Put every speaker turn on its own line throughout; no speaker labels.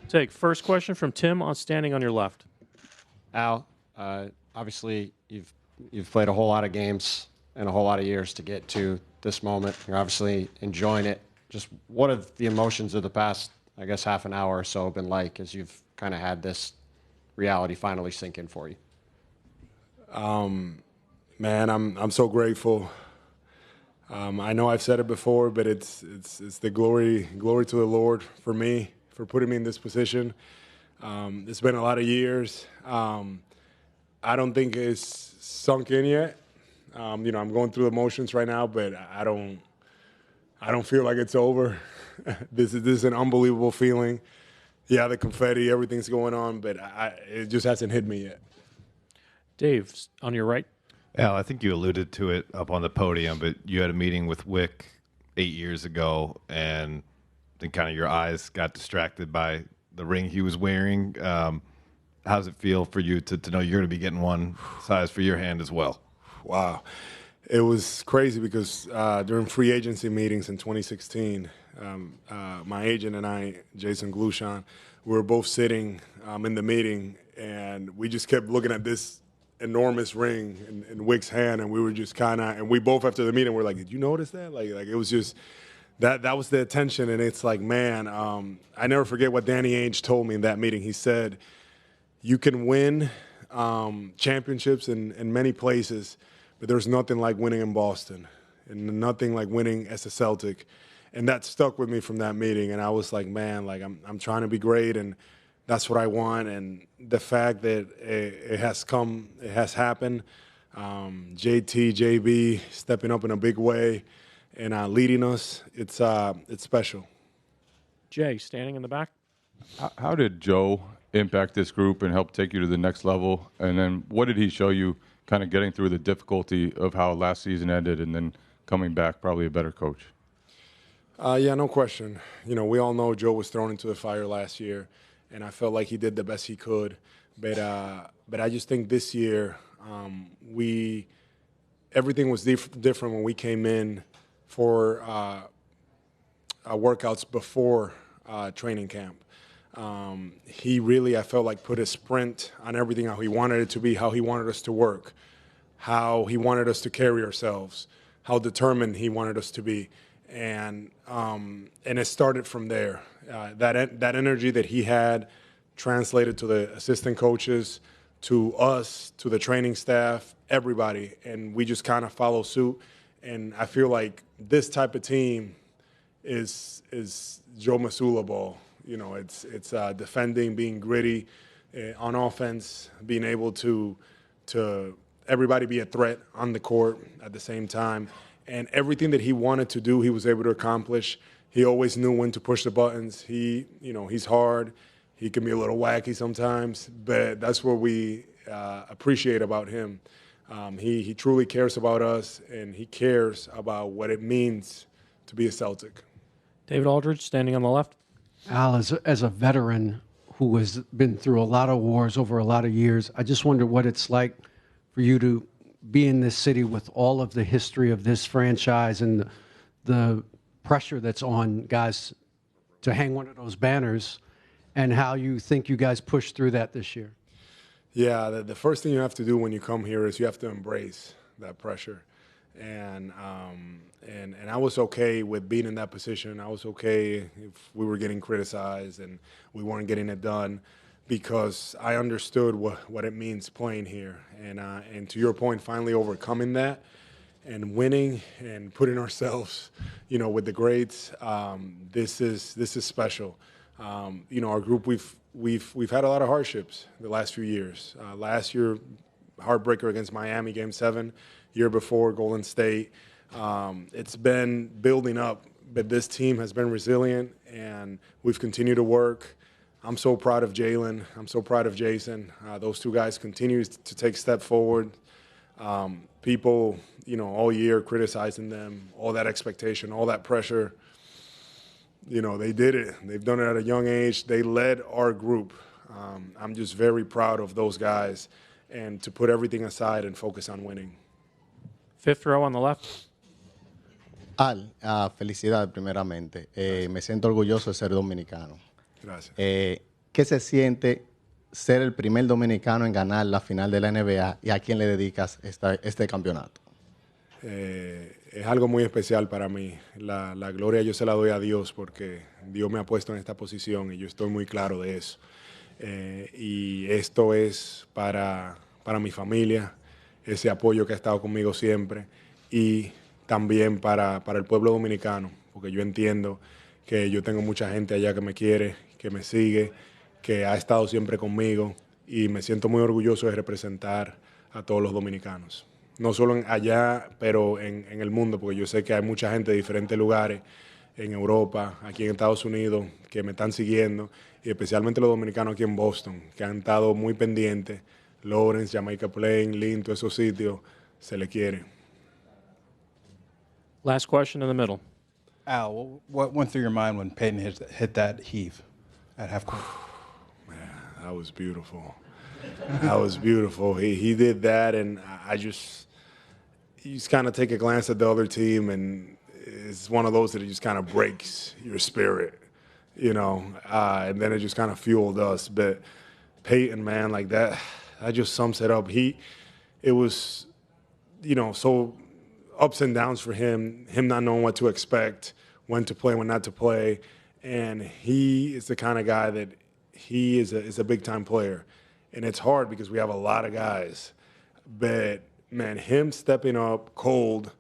Take first question from Tim standing on your left.
Al, obviously you've played a whole lot of games and a whole lot of years to get to this moment. You're obviously enjoying it. Just what have the emotions of the past, I guess, half an hour or so been like as you've kind of had this reality finally sink in for you?
Man, I'm so grateful. I know I've said it before, but it's the glory to the Lord for me, for putting me in this position. It's been a lot of years. I don't think it's sunk in yet. I'm going through the motions right now, but I don't feel like it's over. This is an unbelievable feeling. Yeah, the confetti, everything's going on, but it just hasn't hit me yet.
Dave, on your right.
Al, I think you alluded to it up on the podium, but you had a meeting with Wick 8 years ago, and then kind of your eyes got distracted by the ring he was wearing. How does it feel for you to know you're going to be getting one size for your hand as well?
Wow. It was crazy because during free agency meetings in 2016, my agent and I, Jason Glushan, we were both sitting in the meeting, and we just kept looking at this enormous ring in Wick's hand, and we were just kind of, and we both after the meeting were like, did you notice that? Like it was just, that was the attention, and it's like, man, I never forget what Danny Ainge told me in that meeting. He said, you can win championships in many places, but there's nothing like winning in Boston and nothing like winning as a Celtic. And that stuck with me from that meeting, and I was like, man, like I'm trying to be great, and that's what I want. And the fact that it has happened, JT, JB stepping up in a big way and leading us, it's special.
Jay, standing in the back.
How did Joe impact this group and help take you to the next level? And then what did he show you kind of getting through the difficulty of how last season ended and then coming back probably a better coach?
Yeah, no question. We all know Joe was thrown into the fire last year, and I felt like he did the best he could. But I just think this year everything was different when we came in for workouts before training camp. He really, I felt like, put a sprint on everything, how he wanted it to be, how he wanted us to work, how he wanted us to carry ourselves, how determined he wanted us to be. And it started from there. That energy that he had translated to the assistant coaches, to us, to the training staff, everybody, and we just kind of follow suit. And I feel like this type of team is Joe Mazzulla ball. It's defending, being gritty, on offense, being able to everybody be a threat on the court at the same time. And everything that he wanted to do, he was able to accomplish. He always knew when to push the buttons. He's hard. He can be a little wacky sometimes, but that's what we appreciate about him. He truly cares about us, and he cares about what it means to be a Celtic.
David Aldridge, standing on the left.
Al, as a veteran who has been through a lot of wars over a lot of years, I just wonder what it's like for you to be in this city with all of the history of this franchise and the pressure that's on guys to hang one of those banners, and how you think you guys pushed through that this year.
Yeah, the first thing you have to do when you come here is you have to embrace that pressure. And I was okay with being in that position. I was okay if we were getting criticized and we weren't getting it done, because I understood what it means playing here. And to your point, finally overcoming that and winning and putting ourselves, with the greats, this is special. Our group, we've had a lot of hardships the last few years. Last year, heartbreaker against Miami, Game 7. Year before, Golden State. It's been building up, but this team has been resilient, and we've continued to work. I'm so proud of Jalen. I'm so proud of Jason. Those two guys continue to take a step forward. People, all year criticizing them, all that expectation, all that pressure. They did it. They've done it at a young age. They led our group. I'm just very proud of those guys, and to put everything aside and focus on winning.
Fifth row on the left.
Felicidades primeramente. Me siento orgulloso de ser dominicano.
Gracias.
¿Qué se siente ser el primer dominicano en ganar la final de la NBA y a quién le dedicas este campeonato?
Es algo muy especial para mí. La gloria yo se la doy a Dios porque Dios me ha puesto en esta posición y yo estoy muy claro de eso. Y esto es para mi familia, ese apoyo que ha estado conmigo siempre y también para el pueblo dominicano, porque yo entiendo que yo tengo mucha gente allá que me quiere, que me sigue, que ha estado siempre conmigo y me siento muy orgulloso de representar a todos los dominicanos. No solo allá, pero en el mundo, porque yo sé que hay mucha gente de diferentes lugares, en Europa, aquí en Estados Unidos, que me están siguiendo, y especialmente los dominicanos aquí en Boston, que han estado muy pendientes. Lawrence, Jamaica Plain, Lynn, todos esos sitios, se le quiere.
Last question in the middle.
Al, what went through your mind when Peyton hit that heave at half court?
That was beautiful. That was beautiful. He did that, and you just kind of take a glance at the other team, and it's one of those that it just kind of breaks your spirit, and then it just kind of fueled us. But Peyton, man, like that just sums it up. It was, so ups and downs for him not knowing what to expect, when to play, when not to play. And he is the kind of guy that he is a big-time player. And it's hard because we have a lot of guys. But, man, him stepping up, cold,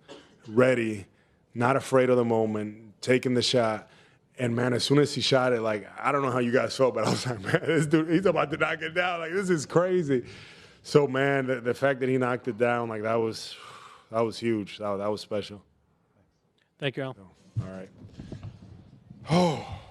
ready, not afraid of the moment, taking the shot. And, man, as soon as he shot it, I don't know how you guys felt, but I was like, man, this dude, he's about to knock it down. This is crazy. So, man, the fact that he knocked it down, that was huge. That was special.
Thank you, Al.
All right. Oh.